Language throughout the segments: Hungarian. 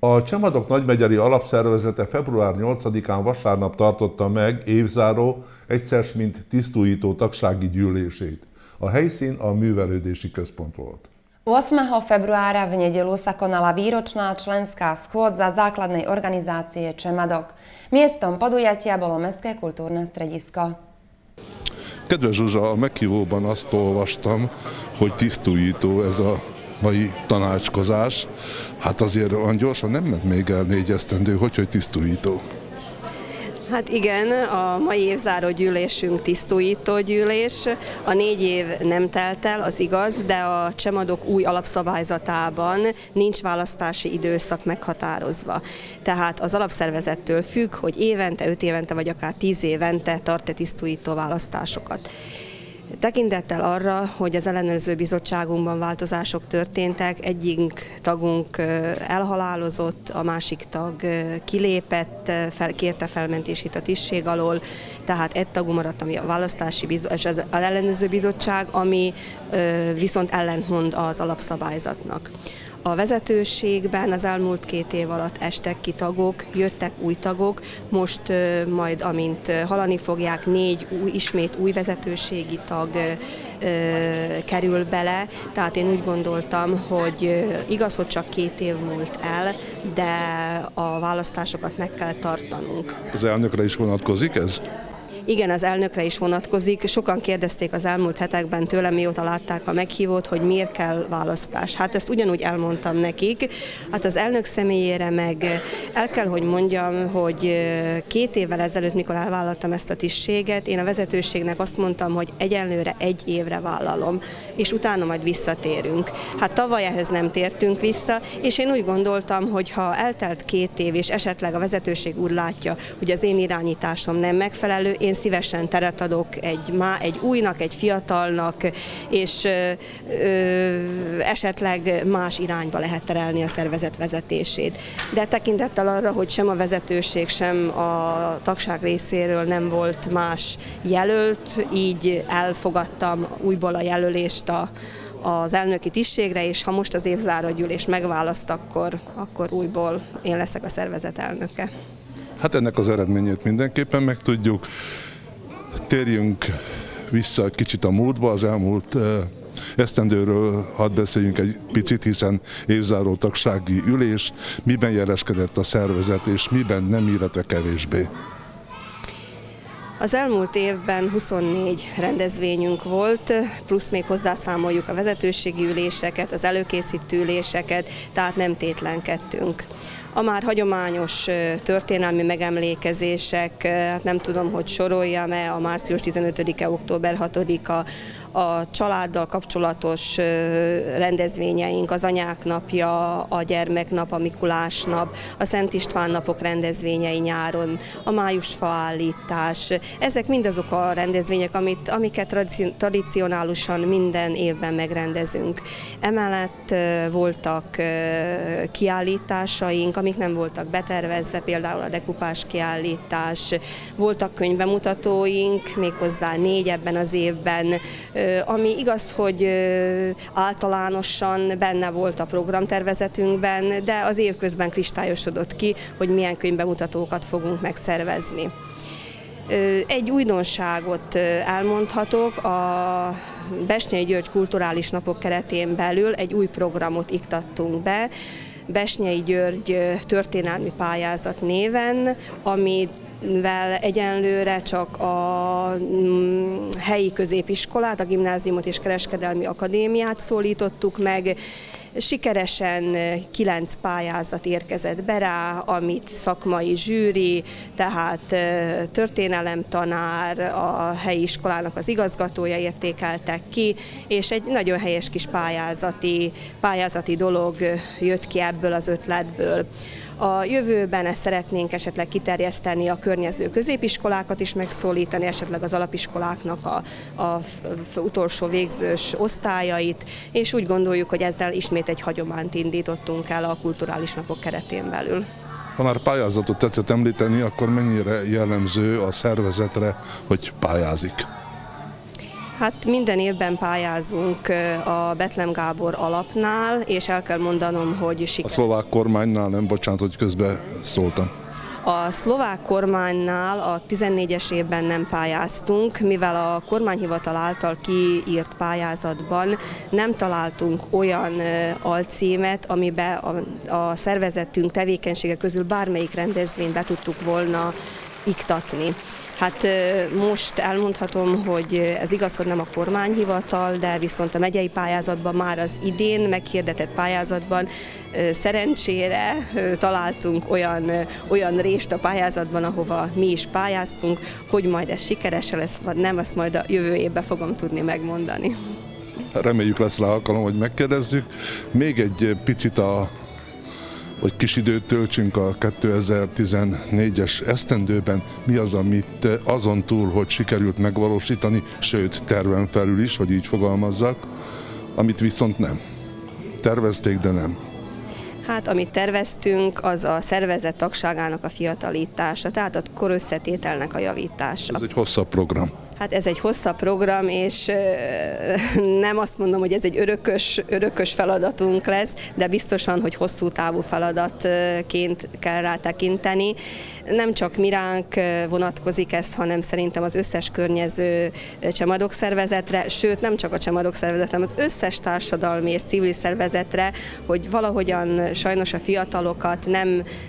A Csemadok Nagymegyeri Alapszervezete február 8-án vasárnap tartotta meg évzáró, egyszer mint tisztújító tagsági gyűlését. A helyszín a művelődési központ volt. 8. februára v nedeľu sa konala výročná členská schôdza základnej organizácie Čemadok. Miestom podujatia bolo Mestské kultúrne stredisko. Kedves Zsuzsa, a meghívóban azt olvastam, hogy tisztújító ez a mai tanácskozás. Hát azért olyan gyorsan nem ment még el 4 esztendő, hogy tisztújító. Hát igen, a mai évzáró gyűlésünk tisztújító gyűlés. A 4 év nem telt el, az igaz, de a Csemadok új alapszabályzatában nincs választási időszak meghatározva. Tehát az alapszervezettől függ, hogy évente, 5 évente vagy akár 10 évente tart-e tisztújító választásokat. Tekintettel arra, hogy az ellenőrző bizottságunkban változások történtek, egyik tagunk elhalálozott, a másik tag kilépett, kérte felmentését a tisztség alól, tehát egy tagunk maradt a választási és az ellenőrző bizottság, ami viszont ellentmond az alapszabályzatnak. A vezetőségben az elmúlt 2 év alatt estek ki tagok, jöttek új tagok, most majd amint hallani fogják, 4 ismét új vezetőségi tag kerül bele, tehát én úgy gondoltam, hogy igaz, hogy csak 2 év múlt el, de a választásokat meg kell tartanunk. Az elnökre is vonatkozik ez? Igen, az elnökre is vonatkozik. Sokan kérdezték az elmúlt hetekben tőlem, mióta látták a meghívót, hogy miért kell választás. Hát ezt ugyanúgy elmondtam nekik. Hát az elnök személyére meg el kell, hogy mondjam, hogy 2 évvel ezelőtt, mikor elvállaltam ezt a tisztséget, én a vezetőségnek azt mondtam, hogy egyenlőre 1 évre vállalom, és utána majd visszatérünk. Hát tavaly ehhez nem tértünk vissza, és én úgy gondoltam, hogy ha eltelt 2 év, és esetleg a vezetőség úgy látja, hogy az én irányításom nem megfelelő, én szívesen teret adok egy újnak, egy fiatalnak, és esetleg más irányba lehet terelni a szervezet vezetését. De tekintettel arra, hogy sem a vezetőség, sem a tagság részéről nem volt más jelölt, így elfogadtam újból a jelölést az elnöki tisztségre, és ha most az évzárógyűlés megválaszt, akkor újból én leszek a szervezet elnöke. Hát ennek az eredményét mindenképpen megtudjuk. Térjünk vissza kicsit a múltba, az elmúlt esztendőről hadd beszéljünk egy picit, hiszen évzáró tagsági ülés, miben jeleskedett a szervezet, és miben nem, illetve kevésbé. Az elmúlt évben 24 rendezvényünk volt, plusz még hozzászámoljuk a vezetőségi üléseket, az előkészítő üléseket, tehát nem tétlenkedtünk. A már hagyományos történelmi megemlékezések, nem tudom, hogy soroljam-e, a március 15-e, október 6-a, a családdal kapcsolatos rendezvényeink, az anyák napja, a gyermeknap, a Mikulás nap, a Szent István napok rendezvényei nyáron, a májusfaállítás. Ezek mindazok a rendezvények, amiket tradicionálisan minden évben megrendezünk. Emellett voltak kiállításaink, amik nem voltak betervezve, például a dekupás kiállítás, voltak könyvbemutatóink, méghozzá 4 ebben az évben, ami igaz, hogy általánosan benne volt a programtervezetünkben, de az év közben kristályosodott ki, hogy milyen könyvbemutatókat fogunk megszervezni. Egy újdonságot elmondhatok, a Besnyei György kulturális napok keretén belül egy új programot iktattunk be, Besnyei György történelmi pályázat néven, amivel egyenlőre csak a helyi középiskolát, a gimnáziumot és kereskedelmi akadémiát szólítottuk meg. Sikeresen 9 pályázat érkezett be rá, amit szakmai zsűri, tehát történelemtanár, a helyi iskolának az igazgatója értékeltek ki, és egy nagyon helyes kis pályázati dolog jött ki ebből az ötletből. A jövőben ezt szeretnénk esetleg kiterjeszteni, a környező középiskolákat is megszólítani, esetleg az alapiskoláknak a utolsó végzős osztályait, és úgy gondoljuk, hogy ezzel ismét egy hagyományt indítottunk el a kulturális napok keretén belül. Ha már pályázatot tetszett említeni, akkor mennyire jellemző a szervezetre, hogy pályázik? Hát minden évben pályázunk a Bethlen Gábor alapnál, és el kell mondanom, hogy A szlovák kormánynál, nem, bocsánat, hogy közben szóltam. A szlovák kormánynál a 14-es évben nem pályáztunk, mivel a kormányhivatal által kiírt pályázatban nem találtunk olyan alcímet, amiben a szervezetünk tevékenysége közül bármelyik rendezvényt be tudtuk volna iktatni. Hát most elmondhatom, hogy ez igaz, hogy nem a kormányhivatal, de viszont a megyei pályázatban már az idén meghirdetett pályázatban szerencsére találtunk olyan részt a pályázatban, ahova mi is pályáztunk, hogy majd ez sikeres lesz, vagy nem, azt majd a jövő évben fogom tudni megmondani. Reméljük lesz rá alkalom, hogy megkérdezzük. Még egy picit hogy kis időt töltsünk a 2014-es esztendőben, mi az, amit azon túl, hogy sikerült megvalósítani, sőt terven felül is, hogy így fogalmazzak, amit viszont nem. Tervezték, de nem. Hát, amit terveztünk, az a szervezet tagságának a fiatalítása, tehát a korösszetételnek a javítása. Ez egy hosszabb program. Hát ez egy hosszabb program, és nem azt mondom, hogy ez egy örökös feladatunk lesz, de biztosan, hogy hosszú távú feladatként kell rá tekinteni. Nem csak mi ránk vonatkozik ez, hanem szerintem az összes környező Csemadok szervezetre, sőt nem csak a Csemadok szervezetre, hanem az összes társadalmi és civil szervezetre, hogy valahogyan sajnos a fiatalokat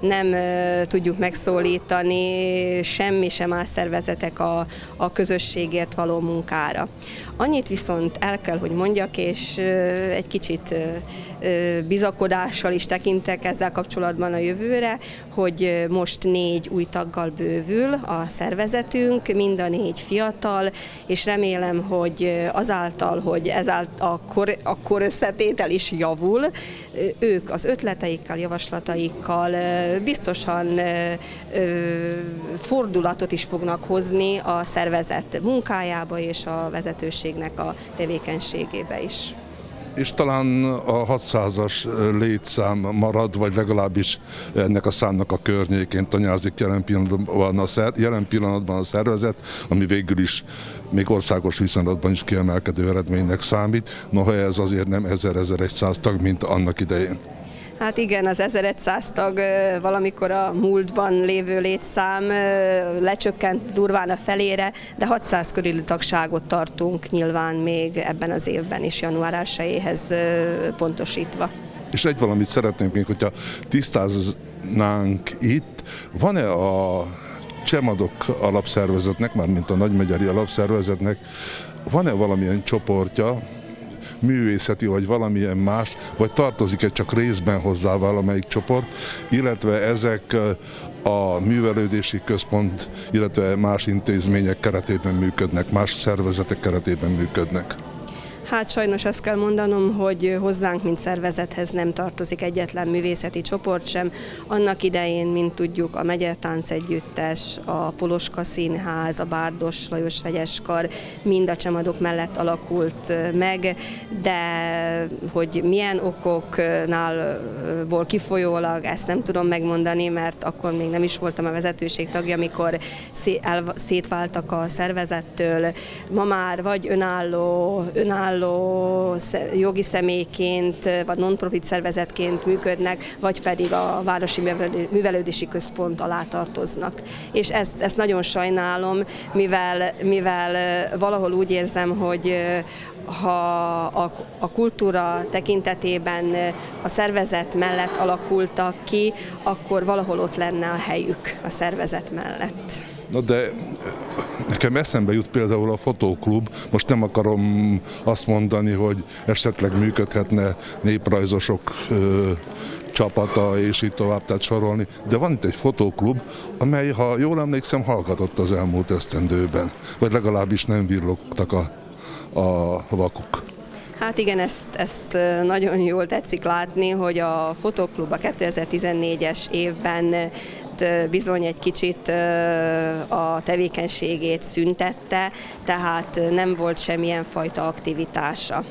nem tudjuk megszólítani, semmi sem más szervezetek a közösségért való munkára. Annyit viszont el kell, hogy mondjak, és egy kicsit bizakodással is tekintek ezzel kapcsolatban a jövőre, hogy most 4 új taggal bővül a szervezetünk, mind a 4 fiatal, és remélem, hogy azáltal, hogy a korösszetétel is javul, ők az ötleteikkel, javaslataikkal biztosan fordulatot is fognak hozni a szervezet munkájába és a vezetőségnek a tevékenységébe is. És talán a 600-as létszám marad, vagy legalábbis ennek a számnak a környékén tanyázik jelen pillanatban a szervezet, ami végül is még országos viszonylatban is kiemelkedő eredménynek számít, noha ez azért nem 1000-1100 tag, mint annak idején. Hát igen, az 1100 tag valamikor a múltban lévő létszám lecsökkent durván a felére, de 600 körüli tagságot tartunk nyilván még ebben az évben is, január 1-éhez pontosítva. És egy valamit szeretnénk még, hogyha tisztáznánk itt, van-e a Csemadok alapszervezetnek, mármint a nagymegyeri alapszervezetnek, van-e valamilyen csoportja, művészeti vagy valamilyen más, vagy tartozik-e csak részben hozzá valamelyik csoport, illetve ezek a művelődési központ, illetve más intézmények keretében működnek, más szervezetek keretében működnek. Hát sajnos azt kell mondanom, hogy hozzánk, mint szervezethez nem tartozik egyetlen művészeti csoport sem. Annak idején, mint tudjuk, a Megyertánc Együttes, a Poloska Színház, a Bárdos Lajos Vegyeskar mind a Csemadok mellett alakult meg, de hogy milyen okoknálból kifolyólag, ezt nem tudom megmondani, mert akkor még nem is voltam a vezetőség tagja, amikor szétváltak a szervezettől. Ma már vagy önálló jogi személyként, vagy non-profit szervezetként működnek, vagy pedig a Városi Művelődési Központ alá tartoznak. És ezt nagyon sajnálom, mivel valahol úgy érzem, hogy ha a kultúra tekintetében a szervezet mellett alakultak ki, akkor valahol ott lenne a helyük a szervezet mellett. Na de nekem eszembe jut például a fotóklub, most nem akarom azt mondani, hogy esetleg működhetne néprajzosok csapata, és így tovább, tehát sorolni, de van itt egy fotóklub, amely, ha jól emlékszem, hallgatott az elmúlt esztendőben, vagy legalábbis nem virlogtak a vakuk. Hát igen, ezt nagyon jól tetszik látni, hogy a fotóklub a 2014-es évben bizony egy kicsit a tevékenységét szüntette, tehát nem volt semmilyen fajta aktivitása.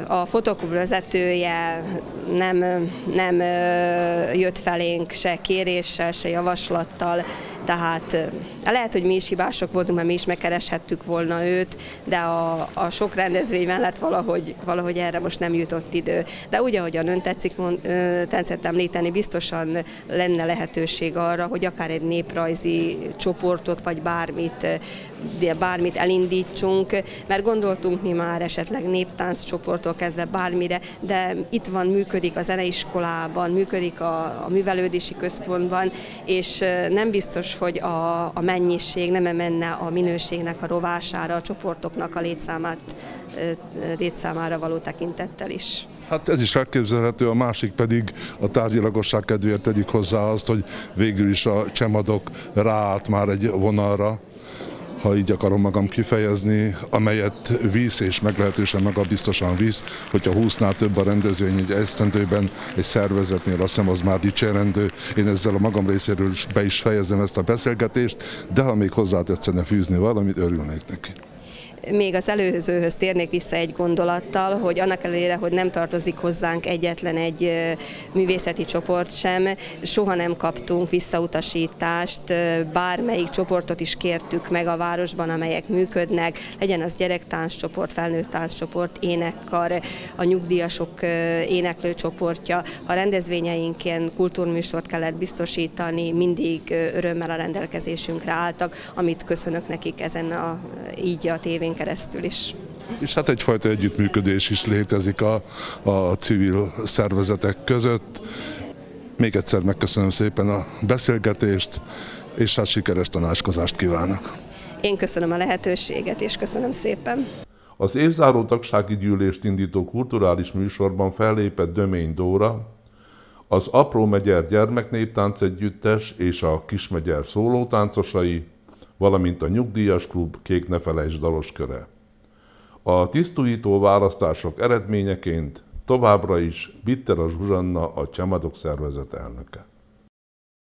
A fotóklub vezetője nem jött felénk se kéréssel, se javaslattal, tehát Lehet, hogy mi is hibások voltunk, mert mi is megkereshettük volna őt, de a sok rendezvény mellett valahogy erre most nem jutott idő. De úgy, ahogyan ön tetszett említeni, biztosan lenne lehetőség arra, hogy akár egy néprajzi csoportot, vagy bármit elindítsunk, mert gondoltunk mi már esetleg néptánc csoporttól kezdve bármire, de itt van, működik a zeneiskolában, működik a művelődési központban, és nem biztos, hogy a mennyiség nem menne a minőségnek a rovására, a csoportoknak a létszámára való tekintettel is. Hát ez is elképzelhető, a másik pedig a tárgyilagosság kedvéért tegyük hozzá azt, hogy végül is a Csemadok ráállt már egy vonalra, ha így akarom magam kifejezni, amelyet visz és meglehetősen magabiztosan visz, hogyha 20-nál több a rendezvény egy esztendőben egy szervezetnél, azt hiszem az már dicsérendő. Én ezzel a magam részéről be is fejezem ezt a beszélgetést, de ha még hozzá tetszene fűzni valamit, örülnék neki. Még az előzőhöz térnék vissza egy gondolattal, hogy annak ellenére, hogy nem tartozik hozzánk egyetlen egy művészeti csoport sem, soha nem kaptunk visszautasítást, bármelyik csoportot is kértük meg a városban, amelyek működnek, legyen az gyerektánccsoport, felnőtt tánccsoport, énekkar, a nyugdíjasok éneklő csoportja. A rendezvényeinken kultúrműsort kellett biztosítani, mindig örömmel a rendelkezésünkre álltak, amit köszönök nekik így a tévén keresztül is. És hát egyfajta együttműködés is létezik a civil szervezetek között. Még egyszer megköszönöm szépen a beszélgetést, és hát sikeres tanácskozást kívánok. Én köszönöm a lehetőséget, és köszönöm szépen. Az évzáró tagsági gyűlést indító kulturális műsorban fellépett Dömény Dóra, az Apró Megyer Gyermeknéptánc Együttes és a Kismegyer szólótáncosai, valamint a Nyugdíjas Klub Kék ne felejtsd dalos köre. A tisztújító választások eredményeként továbbra is Bitter Zsuzsanna a Csemadok szervezet elnöke.